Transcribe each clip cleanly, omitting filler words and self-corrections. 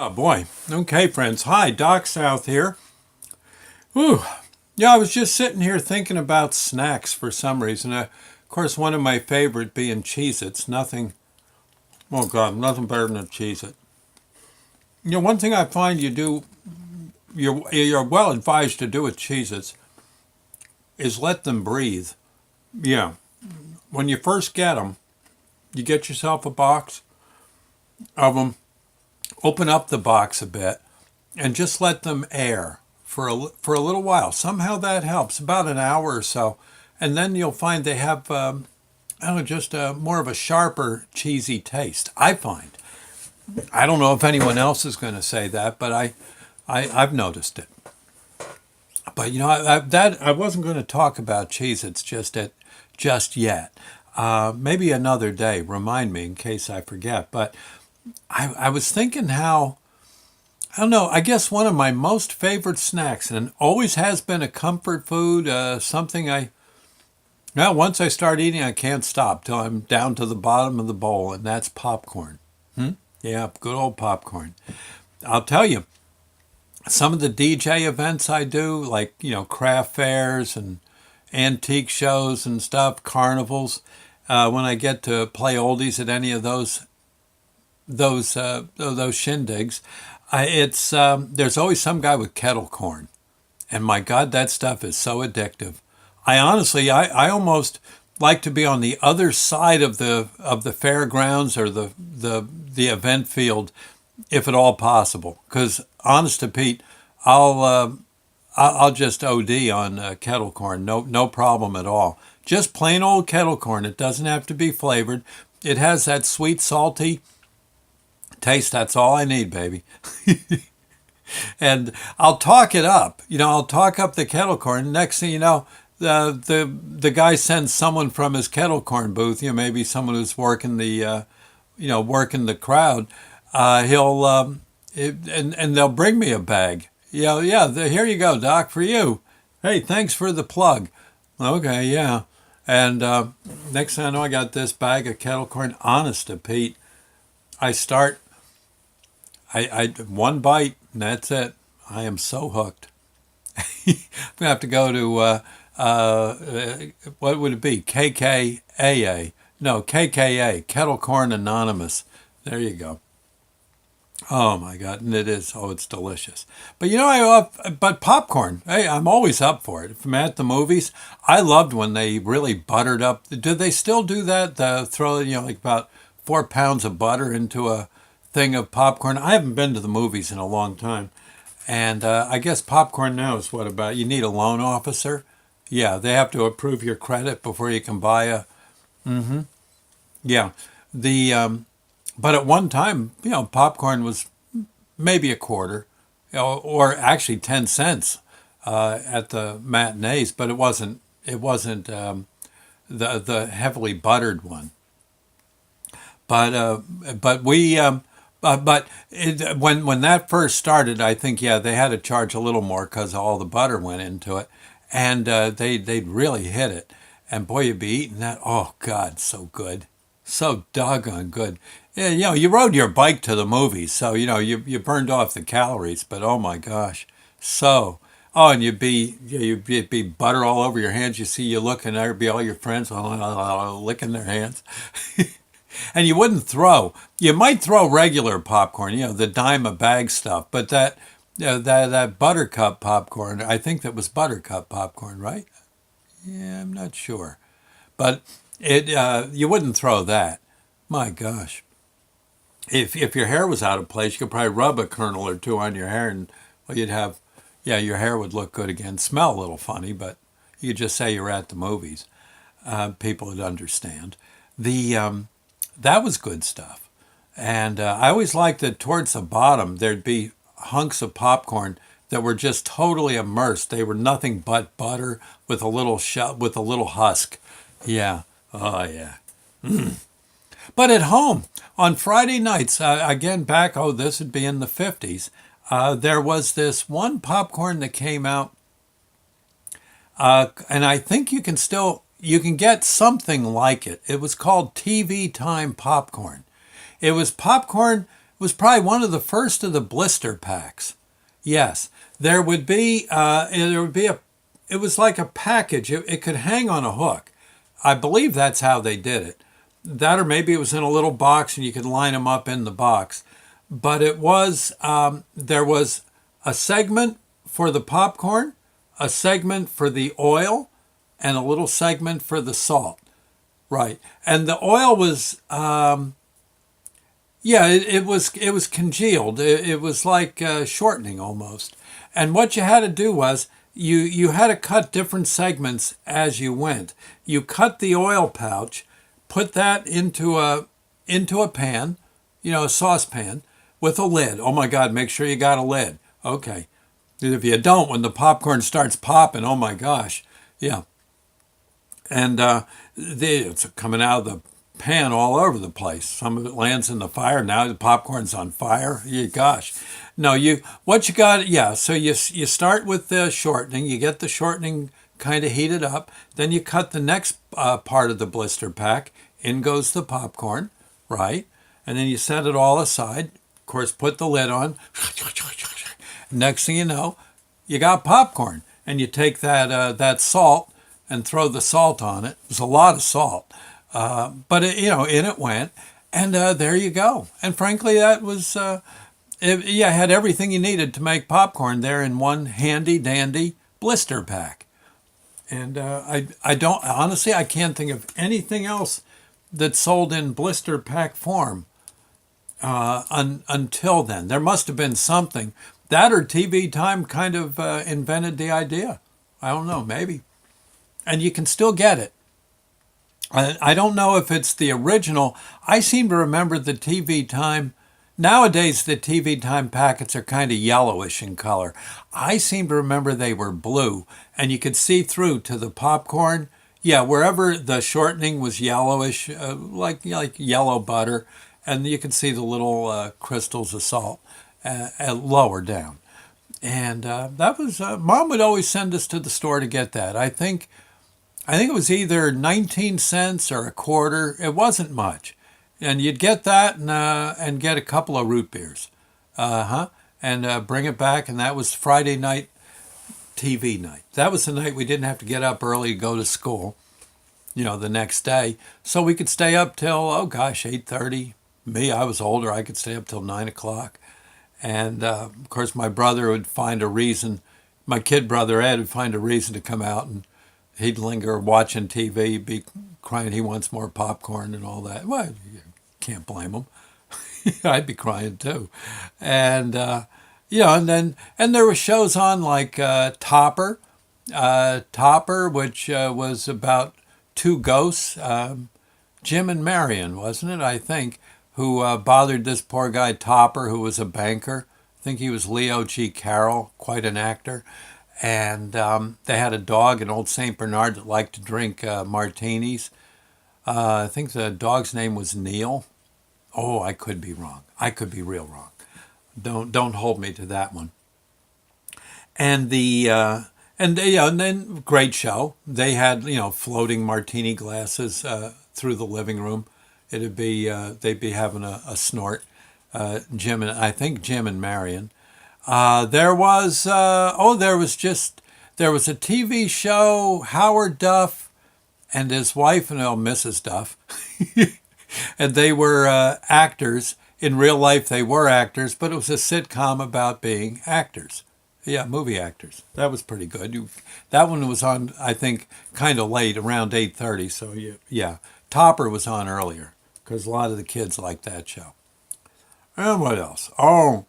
Oh boy. Okay, friends. Hi, Doc South here. Whew. Yeah, I was just sitting here thinking about snacks for some reason. Of course, one of my favorite being Cheez-Its. Nothing, oh God, nothing better than a Cheez-It. One thing I find you're well advised to do with Cheez-Its is let them breathe. Yeah. When you first get them, you get yourself a box of them, open up the box a bit, and just let them air for a little while. Somehow that helps, about an hour or so, and then you'll find they have I don't know, just more of a sharper, cheesy taste. I find. I don't know if anyone else is going to say that, but I've noticed it. But I wasn't going to talk about Cheez-Its just yet. Maybe another day. Remind me in case I forget. But I was thinking how I don't know. I guess one of my most favorite snacks, and always has been a comfort food, something now once I start eating, I can't stop till I'm down to the bottom of the bowl, and that's popcorn. Yeah, good old popcorn. I'll tell you, some of the DJ events I do, like, craft fairs and antique shows and stuff, carnivals, when I get to play oldies at any of those shindigs, it's there's always some guy with kettle corn, and my God, that stuff is so addictive. I honestly, I almost like to be on the other side of the fairgrounds or the event field, if at all possible. Because honest to Pete, I'll just OD on kettle corn. No problem at all. Just plain old kettle corn. It doesn't have to be flavored. It has that sweet, salty taste. That's all I need, baby. And I'll talk it up. I'll talk up the kettle corn. Next thing you know, the guy sends someone from his kettle corn booth. Maybe someone who's working working the crowd. He'll and they'll bring me a bag. Yeah. Here you go, Doc, for you. Hey, thanks for the plug. Okay, yeah. And next thing I know, I got this bag of kettle corn. Honest to Pete, I start. I one bite and that's it. I am so hooked. I'm gonna have to go to what would it be? KKAA? No, KKA. Kettle Corn Anonymous. There you go. Oh my God, and it is. Oh, it's delicious. But but popcorn. Hey, I'm always up for it. If I'm at the movies, I loved when they really buttered up. Do they still do that? Throw like about 4 pounds of butter into a thing of popcorn. I haven't been to the movies in a long time, and I guess popcorn now is what about? You need a loan officer. Yeah, they have to approve your credit before you can buy a. Yeah, the but at one time, popcorn was maybe a quarter, or actually 10 cents at the matinees, but it wasn't. It wasn't the heavily buttered one. But we but when that first started, I think yeah they had to charge a little more because all the butter went into it, and they'd really hit it. And boy, you'd be eating that. Oh God, so good, so doggone good. Yeah, you rode your bike to the movies, so you burned off the calories. But oh my gosh, so. Oh, and you'd be butter all over your hands. You see you look, and there'd be all your friends licking their hands. And you wouldn't throw. You might throw regular popcorn, the dime a bag stuff, but that buttercup popcorn, I think that was buttercup popcorn, right? Yeah, I'm not sure, but it you wouldn't throw that. My gosh, if your hair was out of place, you could probably rub a kernel or two on your hair, and well, you'd have, yeah, your hair would look good again. Smell a little funny, but you could just say you're at the movies. People would understand. The That was good stuff. And I always liked that towards the bottom there'd be hunks of popcorn that were just totally immersed. They were nothing but butter with a little with a little husk. Yeah. Oh yeah. But at home on Friday nights, again back. Oh, this would be in the 50s. There was this one popcorn that came out, and I think you can get something like it. It was called TV Time popcorn. It was popcorn was probably one of the first of the blister packs. Yes, there would be it was like a package. It could hang on a hook. I believe that's how they did it. That, or maybe it was in a little box and you could line them up in the box. But there was a segment for the popcorn, a segment for the oil, and a little segment for the salt. Right. And the oil was, yeah, it was congealed. It was like shortening almost. And what you had to do was you had to cut different segments as you went. You cut the oil pouch, put that into a pan, a saucepan with a lid. Oh my God, make sure you got a lid. Okay. If you don't, when the popcorn starts popping, oh my gosh. Yeah. And it's coming out of the pan all over the place. Some of it lands in the fire. Now the popcorn's on fire. Yeah, gosh. No, what you got, yeah, so you start with the shortening. You get the shortening kind of heated up. Then you cut the next part of the blister pack. In goes the popcorn, right? And then you set it all aside. Of course, put the lid on. Next thing you know, you got popcorn. And you take that salt and throw the salt on it. It was a lot of salt. But in it went. And there you go. And frankly, that was, had everything you needed to make popcorn there in one handy dandy blister pack. And I don't, honestly, I can't think of anything else that's sold in blister pack form until then. There must have been something. That or TV Time kind of invented the idea. I don't know, maybe. And you can still get it. I don't know if it's the original. I seem to remember the TV Time. Nowadays, the TV Time packets are kind of yellowish in color. I seem to remember they were blue, and you could see through to the popcorn. Yeah, wherever the shortening was yellowish, like yellow butter, and you could see the little crystals of salt lower down. And that was Mom would always send us to the store to get that. I think it was either 19 cents or a quarter. It wasn't much. And you'd get that and get a couple of root beers. And bring it back. And that was Friday night TV night. That was the night we didn't have to get up early to go to school, the next day. So we could stay up till, 8:30. Me, I was older. I could stay up till 9 o'clock. And, of course, my brother would find a reason. My kid brother Ed would find a reason to come out, and he'd linger watching TV, be crying he wants more popcorn and all that. Well, you can't blame him. I'd be crying too. And, and there were shows on like Topper, which was about two ghosts, Jim and Marion, wasn't it, I think, who bothered this poor guy Topper, who was a banker. I think he was Leo G. Carroll, quite an actor. And they had a dog, an old St. Bernard, that liked to drink martinis. I think the dog's name was Neil. Oh, I could be wrong. I could be real wrong. Don't hold me to that one. And and then great show. They had floating martini glasses through the living room. It'd be they'd be having a snort. Jim and Marion. There was a TV show, Howard Duff and his wife, Mrs. Duff, and they were actors. In real life, they were actors, but it was a sitcom about being actors. Yeah, movie actors. That was pretty good. That one was on, I think, kind of late, around 8:30. So yeah, Topper was on earlier because a lot of the kids liked that show. And what else? Oh.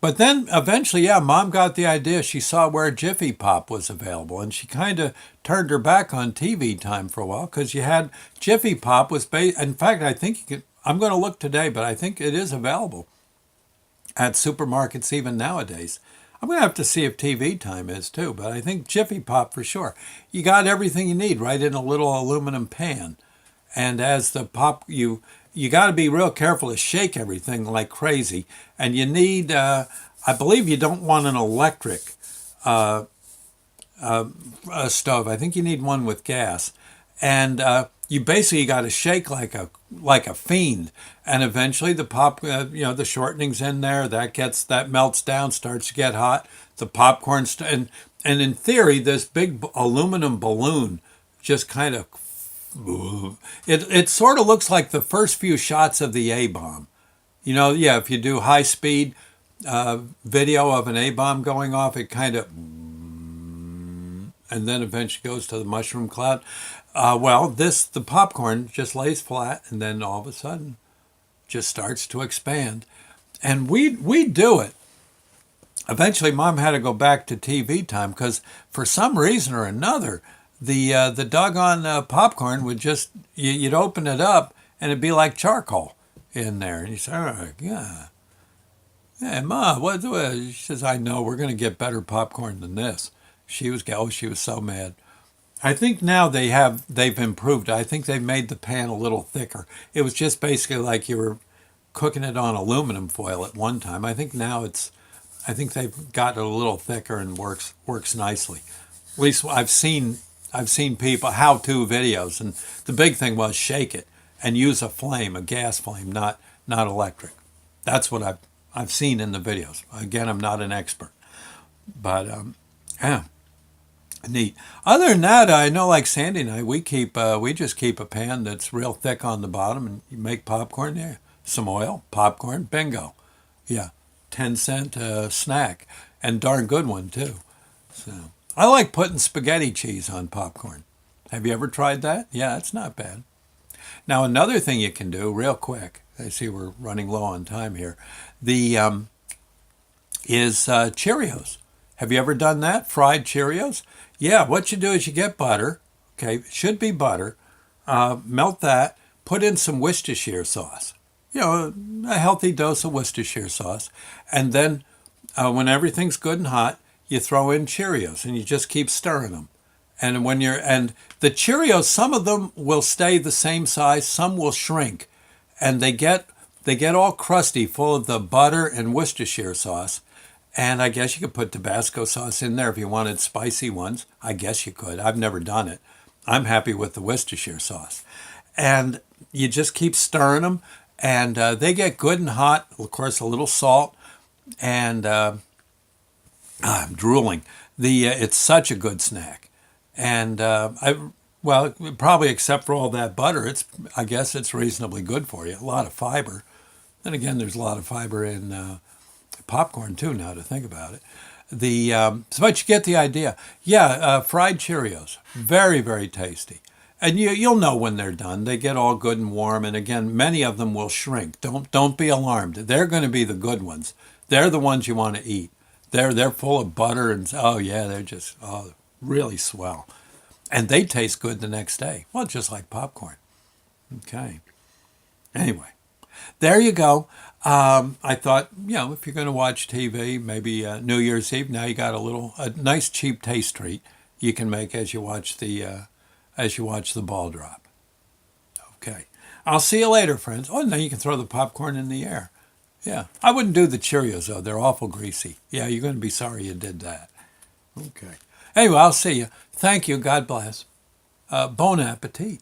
But then eventually, Mom got the idea. She saw where Jiffy Pop was available, and she kind of turned her back on TV Time for a while because you had Jiffy Pop was based. In fact, I think you could. I'm going to look today, but I think it is available at supermarkets even nowadays. I'm going to have to see if TV Time is too, but I think Jiffy Pop for sure. You got everything you need right in a little aluminum pan, and as the pop you got to be real careful to shake everything like crazy. And you need, I believe you don't want an electric stove. I think you need one with gas. And you basically got to shake like a fiend, and eventually the the shortening's in there. That melts down, starts to get hot. The popcorn and in theory, this big aluminum balloon just kind of it sort of looks like the first few shots of the A bomb. Yeah, if you do high speed video of an A bomb going off, it kind of and then eventually goes to the mushroom cloud. The popcorn just lays flat, and then all of a sudden, just starts to expand, and we do it. Eventually, Mom had to go back to TV time because for some reason or another, the doggone popcorn would just you'd open it up and it'd be like charcoal in there, and you say, "Oh, yeah, hey, Ma, what?" She says, "I know we're going to get better popcorn than this." She was so mad. I think now they've improved. I think they've made the pan a little thicker. It was just basically like you were cooking it on aluminum foil at one time. I think they've got it a little thicker and works nicely. At least I've seen people how-to videos, and the big thing was shake it and use a gas flame, not electric. That's what I've seen in the videos. Again, I'm not an expert, but yeah. Neat. Other than that, I know like Sandy and I, we just keep a pan that's real thick on the bottom, and you make popcorn there. Some oil, popcorn, bingo. Yeah, 10-cent snack, and darn good one too. So I like putting spaghetti cheese on popcorn. Have you ever tried that? Yeah, it's not bad. Now another thing you can do real quick. I see we're running low on time here. The is Cheerios. Have you ever done that? Fried Cheerios? Yeah, what you do is you get butter. Okay, it should be butter. Melt that. Put in some Worcestershire sauce. A healthy dose of Worcestershire sauce. And then when everything's good and hot, you throw in Cheerios and you just keep stirring them. And the Cheerios, some of them will stay the same size, some will shrink, and they get all crusty, full of the butter and Worcestershire sauce. And I guess you could put Tabasco sauce in there if you wanted spicy ones. I guess you could. I've never done it. I'm happy with the Worcestershire sauce. And you just keep stirring them, and they get good and hot. Of course, a little salt, and I'm drooling. It's such a good snack. And probably except for all that butter, I guess it's reasonably good for you. A lot of fiber. Then again, there's a lot of fiber in popcorn too. Now to think about it, but you get the idea. Yeah, fried Cheerios, very very tasty, and you'll know when they're done. They get all good and warm, and again, many of them will shrink. Don't be alarmed. They're going to be the good ones. They're the ones you want to eat. They're full of butter and oh yeah, they're just really swell, and they taste good the next day. Well, just like popcorn. Okay. Anyway, there you go. I thought, if you're going to watch TV, maybe New Year's Eve, now you got a nice cheap taste treat you can make as you watch the ball drop. Okay, I'll see you later, friends. Oh, now you can throw the popcorn in the air. Yeah, I wouldn't do the Cheerios though; they're awful greasy. Yeah, you're going to be sorry you did that. Okay. Anyway, I'll see you. Thank you. God bless. Bon appetit.